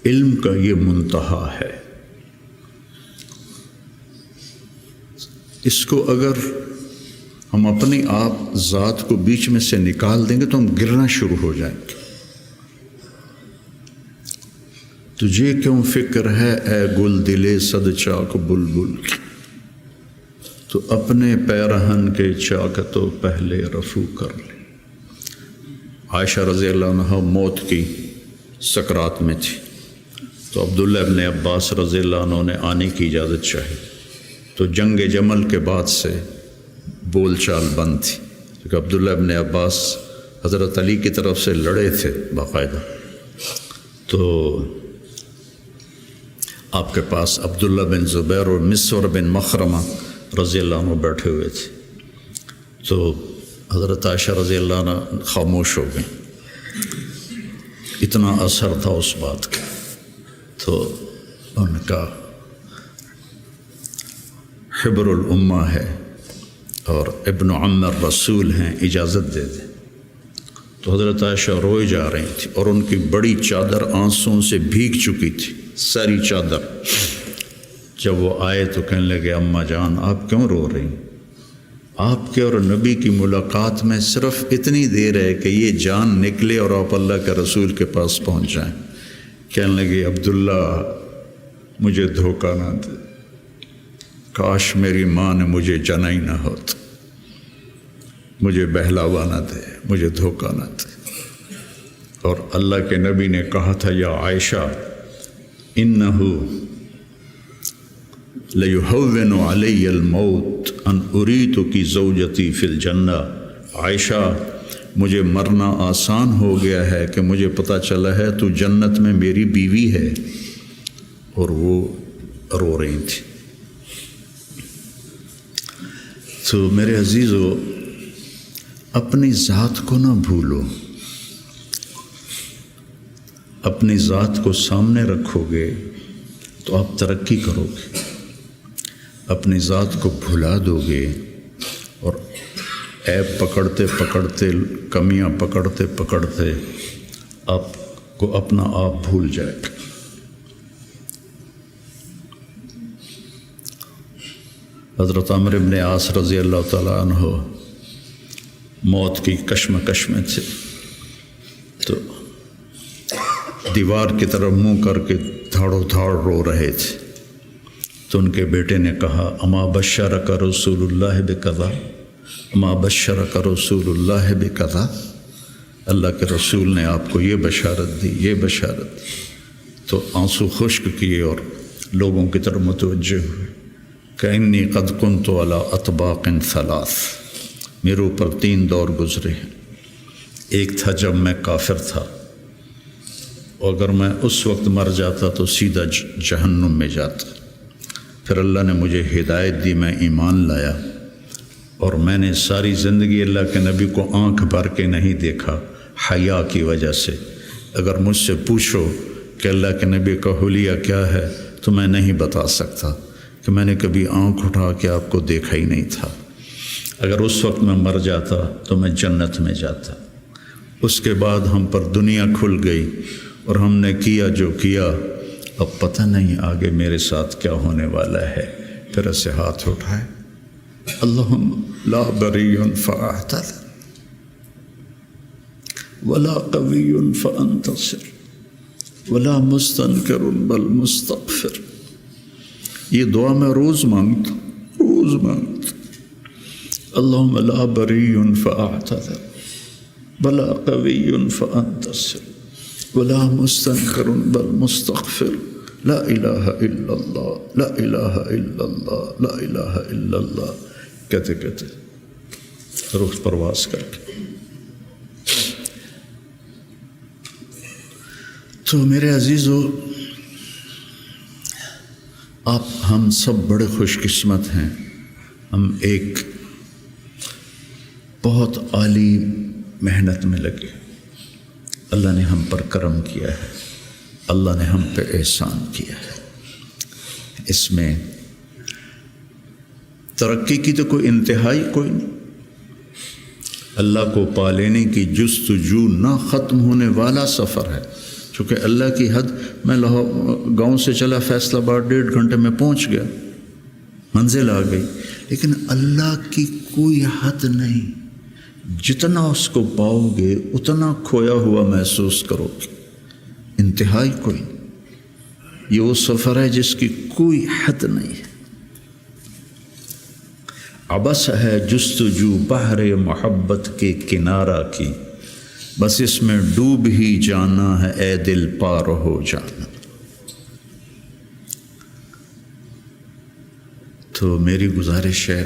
علم کا یہ منتہا ہے۔ اس کو اگر ہم اپنی آپ ذات کو بیچ میں سے نکال دیں گے تو ہم گرنا شروع ہو جائیں گے۔ تجھے کیوں فکر ہے اے گل دلے صد چاک بلبل کی، تو اپنے پیرہن کے چاک تو پہلے رفو کر لے۔ عائشہ رضی اللہ عنہ موت کی سکرات میں تھی، تو عبداللہ ابن عباس رضی اللہ عنہ نے آنے کی اجازت چاہی، تو جنگ جمل کے بعد سے بول چال بند تھی، کیونکہ عبداللہ ابن عباس حضرت علی کی طرف سے لڑے تھے باقاعدہ، تو آپ کے پاس عبداللہ بن زبیر اور مسور بن مخرمہ رضی اللہ عنہ بیٹھے ہوئے تھے، تو حضرت عائشہ رضی اللہ عنہ خاموش ہو گئیں، اتنا اثر تھا اس بات کا۔ تو ان کا حبر الامہ ہے اور ابن عم الرسول ہیں، اجازت دے دیں۔ تو حضرت عائشہ روئے جا رہی تھی اور ان کی بڑی چادر آنسوں سے بھیگ چکی تھی، ساری چادر۔ جب وہ آئے تو کہنے لگے اماں جان آپ کیوں رو رہی ہیں؟ آپ کے اور نبی کی ملاقات میں صرف اتنی دیر ہے کہ یہ جان نکلے اور آپ اللہ کے رسول کے پاس پہنچ جائیں۔ کہنے لگے عبداللہ مجھے دھوکہ نہ دے، کاش میری ماں نے مجھے جنا ہی نہ ہوتا، مجھے بہلاوا نہ دے، مجھے دھوکہ نہ دے۔ اور اللہ کے نبی نے کہا تھا یا عائشہ انہو لیہون علی الموت ان اریت کی زوجتی فی الجنہ، عائشہ مجھے مرنا آسان ہو گیا ہے کہ مجھے پتہ چلا ہے تو جنت میں میری بیوی ہے۔ اور وہ رو رہی تھی۔ تو میرے عزیزو اپنی ذات کو نہ بھولو، اپنی ذات کو سامنے رکھو گے تو آپ ترقی کرو گے، اپنی ذات کو بھلا دو گے اور عیب پکڑتے پکڑتے، کمیاں پکڑتے پکڑتے آپ کو اپنا آپ بھول جائے گا۔ حضرت عمرو بن عاص رضی اللہ تعالیٰ عنہ موت کی کشمکش میں تھے، تو دیوار کی طرف منہ کر کے دھاڑو دھاڑ رو رہے تھے، تو ان کے بیٹے نے کہا اما بشرک رسول اللہ بکذا، اما بشرک رسول اللہ بکذا، اللہ کے رسول نے آپ کو یہ بشارت دی، یہ بشارت دی۔ تو آنسو خشک کیے اور لوگوں کی طرف متوجہ ہوئے کہ انی قد کنت علی اطباق ثلاث، میرے اوپر 3 دور گزرے ہیں۔ ایک تھا جب میں کافر تھا، اور اگر میں اس وقت مر جاتا تو سیدھا جہنم میں جاتا، پھر اللہ نے مجھے ہدایت دی، میں ایمان لایا، اور میں نے ساری زندگی اللہ کے نبی کو آنکھ بھر کے نہیں دیکھا حیا کی وجہ سے۔ اگر مجھ سے پوچھو کہ اللہ کے نبی کا حلیہ کیا ہے تو میں نہیں بتا سکتا کہ میں نے کبھی آنکھ اٹھا کے آپ کو دیکھا ہی نہیں تھا۔ اگر اس وقت میں مر جاتا تو میں جنت میں جاتا۔ اس کے بعد ہم پر دنیا کھل گئی اور ہم نے کیا جو کیا، اب پتہ نہیں آگے میرے ساتھ کیا ہونے والا ہے۔ پھر ایسے ہاتھ اٹھائے اللہم لا بری فاعتذر ولا قوی فانتصر ولا مستنکر بل مستغفر۔ یہ دعا میں روز مانگتا ہوں۔ اللہم لا بری فاعتذر ولا قوی فانتصر ولا مستنکر بل مستغفر، لا الہ الا اللہ، لا الہ الا اللہ، لا الہ الا اللہ، کہتے کہتے روح پرواز کر کے۔ تو میرے عزیزو ہم سب بڑے خوش قسمت ہیں، ہم ایک بہت عالی محنت میں لگے، اللہ نے ہم پر کرم کیا ہے، اللہ نے ہم پہ احسان کیا ہے۔ اس میں ترقی کی تو کوئی انتہائی کوئی نہیں، اللہ کو پا لینے کی جستجو نہ ختم ہونے والا سفر ہے. چونکہ اللہ کی حد، میں گاؤں سے چلا فیصل آباد 1.5 گھنٹے میں پہنچ گیا، منزل آ گئی. لیکن اللہ کی کوئی حد نہیں، جتنا اس کو پاؤ گے اتنا کھویا ہوا محسوس کرو گے، انتہائی کوئی. یہ وہ سفر ہے جس کی کوئی حد نہیں ہے. عبث ہے جستجو بحر محبت کے کنارہ کی، بس اس میں ڈوب ہی جانا ہے اے دل پار ہو جانا. تو میری گزارش ہے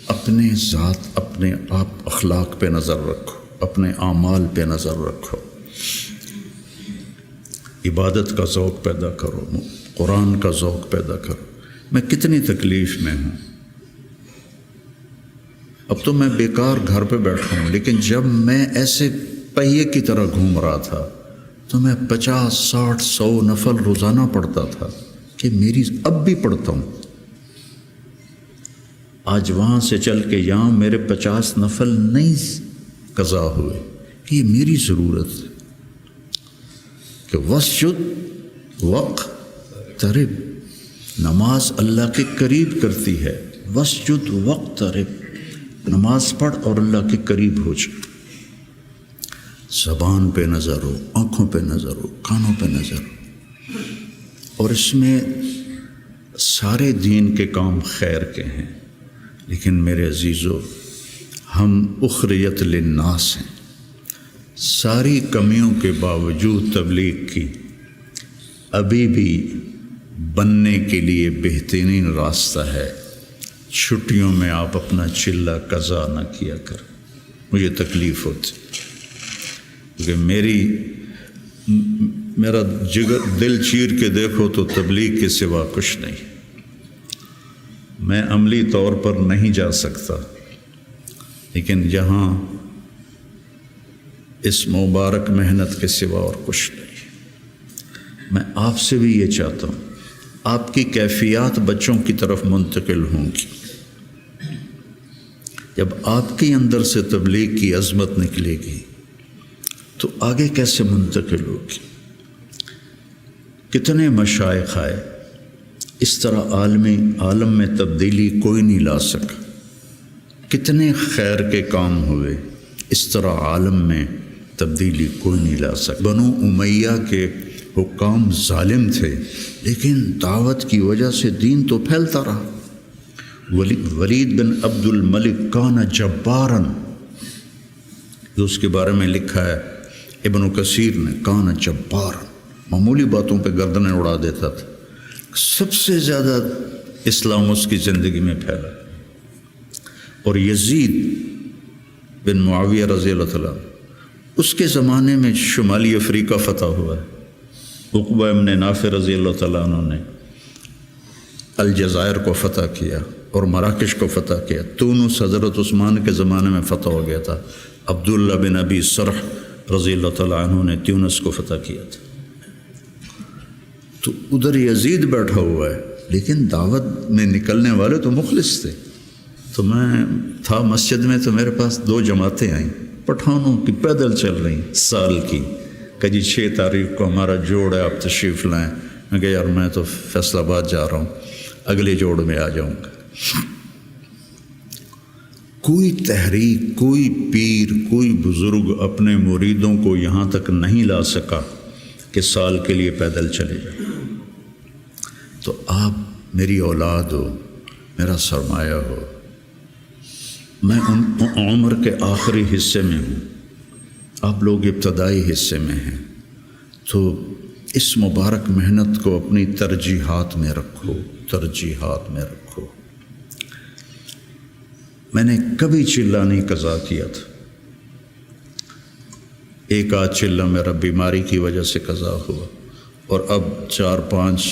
اپنے ذات، اپنے آپ اخلاق پہ نظر رکھو، اپنے اعمال پہ نظر رکھو، عبادت کا ذوق پیدا کرو، قرآن کا ذوق پیدا کرو. میں کتنی تکلیف میں ہوں، اب تو میں بیکار گھر پہ بیٹھا ہوں، لیکن جب میں ایسے پہیے کی طرح گھوم رہا تھا تو میں 50 60 100 نفل روزانہ پڑھتا تھا کہ میری اب بھی پڑھتا ہوں. آج وہاں سے چل کے یہاں میرے 50 نفل نہیں قضا ہوئے کہ یہ میری ضرورت ہے کہ وسجد وقترب، نماز اللہ کے قریب کرتی ہے. وسجد وقترب، نماز پڑھ اور اللہ کے قریب ہو جائے. زبان پہ نظر ہو، آنکھوں پہ نظر ہو، کانوں پہ نظر ہو. اور اس میں سارے دین کے کام خیر کے ہیں، لیکن میرے عزیزو ہم اخریت للناس ہیں. ساری کمیوں کے باوجود تبلیغ کی ابھی بھی بننے کے لیے بہترین راستہ ہے. چھٹیوں میں آپ اپنا چلہ قضا نہ کیا کر. مجھے تکلیف ہوتی کیونکہ میرا جگر دل چیر کے دیکھو تو تبلیغ کے سوا کچھ نہیں. میں عملی طور پر نہیں جا سکتا، لیکن یہاں اس مبارک محنت کے سوا اور کچھ نہیں. میں آپ سے بھی یہ چاہتا ہوں، آپ کی کیفیات بچوں کی طرف منتقل ہوں گی. جب آپ کے اندر سے تبلیغ کی عظمت نکلے گی تو آگے کیسے منتقل ہوگی؟ کتنے مشائخ آئے، اس طرح عالم میں تبدیلی کوئی نہیں لا سکا. کتنے خیر کے کام ہوئے، اس طرح عالم میں تبدیلی کوئی نہیں لا سکا. بنو امیہ کے حکام ظالم تھے، لیکن دعوت کی وجہ سے دین تو پھیلتا رہا. ولید بن عبد الملک کان جبارن، جو اس کے بارے میں لکھا ہے ابن کثیر نے، کان جبارن، معمولی باتوں پہ گردنیں اڑا دیتا تھا. سب سے زیادہ اسلام اس کی زندگی میں پھیلا. اور یزید بن معاویہ رضی اللہ تعالیٰ، اس کے زمانے میں شمالی افریقہ فتح ہوا ہے. عقبہ ابن نافع رضی اللہ تعالیٰ عنہ نے الجزائر کو فتح کیا اور مراکش کو فتح کیا. تونس حضرت عثمان کے زمانے میں فتح ہو گیا تھا. عبداللہ بن ابی سرح رضی اللہ تعالیٰ عنہ نے تونس کو فتح کیا تھا. تو ادھر یزید بیٹھا ہوا ہے، لیکن دعوت میں نکلنے والے تو مخلص تھے. تو میں تھا مسجد میں، تو میرے پاس 2 جماعتیں آئیں پٹھانوں کی، پیدل چل رہی سال کی، کہ جی 6 تاریخ کو ہمارا جوڑ ہے، آپ تشریف لائیں. میں کہ یار میں تو فیصل آباد جا رہا ہوں، اگلے جوڑ میں آ جاؤں گا. کوئی تحریک، کوئی پیر، کوئی بزرگ اپنے مریدوں کو یہاں تک نہیں لا سکا کہ سال کے لیے پیدل چلے جائیں. تو آپ میری اولاد ہو، میرا سرمایہ ہو. میں عمر کے آخری حصے میں ہوں، آپ لوگ ابتدائی حصے میں ہیں. تو اس مبارک محنت کو اپنی ترجیحات میں رکھو، ترجیحات میں رکھو. میں نے کبھی چلہ نہیں قضا کیا تھا. ایک آدھ چلہ میرا بیماری کی وجہ سے قضا ہوا، اور اب 4-5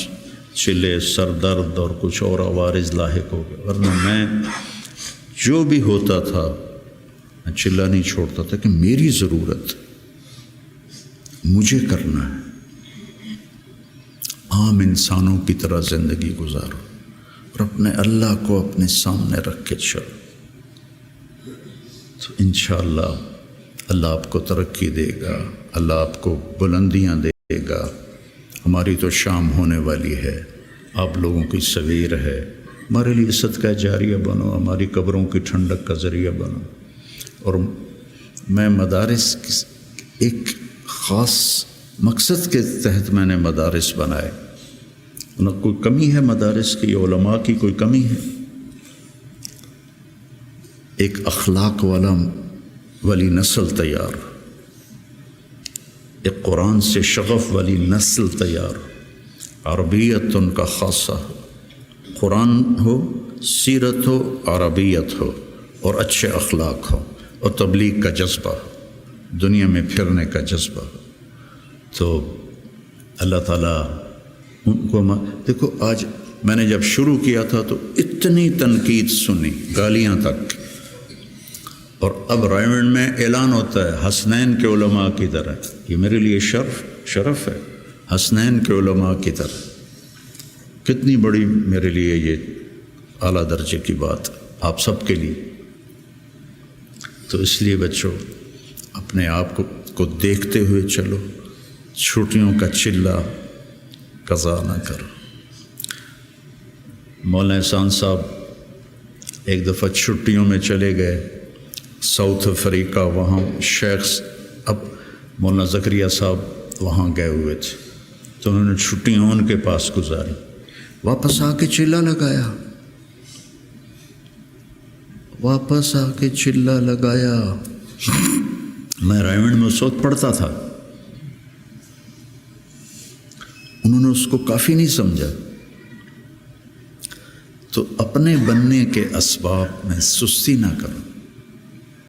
چلے سر درد اور کچھ اور عوارض لاحق ہو گئے. ورنہ میں جو بھی ہوتا تھا میں چلہ نہیں چھوڑتا تھا کہ میری ضرورت مجھے کرنا ہے. عام انسانوں کی طرح زندگی گزارو اور اپنے اللہ کو اپنے سامنے رکھ کے چلو. تو انشاءاللہ اللہ آپ کو ترقی دے گا، اللہ آپ کو بلندیاں دے گا۔ ہماری تو شام ہونے والی ہے، آپ لوگوں کی سویر ہے، ہمارے لیے صدقہ جاریہ بنو، ہماری قبروں کی ٹھنڈک کا ذریعہ بنو۔ اور میں مدارس ایک خاص مقصد کے تحت میں نے مدارس بنائے، نہ کوئی کمی ہے مدارس کی، علماء کی کوئی کمی ہے؟ ایک اخلاق والی نسل تیار، ایک قرآن سے شغف والی نسل تیار، عربیت ان کا خاصہ ہو، قرآن ہو، سیرت ہو، عربیت ہو، اور اچھے اخلاق ہو، اور تبلیغ کا جذبہ ہو، دنیا میں پھرنے کا جذبہ ہو۔ تو اللہ تعالیٰ ان کو دیکھو، آج میں نے جب شروع کیا تھا تو اتنی تنقید سنی، گالیاں تک، اور اب رائمنڈ میں اعلان ہوتا ہے حسنین کے علماء کی طرح۔ یہ میرے لیے شرف ہے، حسنین کے علماء کی طرح۔ کتنی بڑی میرے لیے یہ اعلیٰ درجے کی بات آپ سب کے لیے۔ تو اس لیے بچوں، اپنے آپ کو دیکھتے ہوئے چلو، چھٹیوں کا چلہ قضا نہ کرو۔ مولانا احسان صاحب ایک دفعہ چھٹیوں میں چلے گئے ساؤتھ افریقہ، وہاں شیخ اب مولانا زکریا صاحب وہاں گئے ہوئے تھے، تو انہوں نے چھٹیاں ان کے پاس گزاری، واپس آ کے چلہ لگایا، واپس آ کے چلہ لگایا۔ میں رائمنڈ میں اس وقت پڑھتا تھا، انہوں نے اس کو کافی نہیں سمجھا۔ تو اپنے بننے کے اسباب میں سستی نہ کرو۔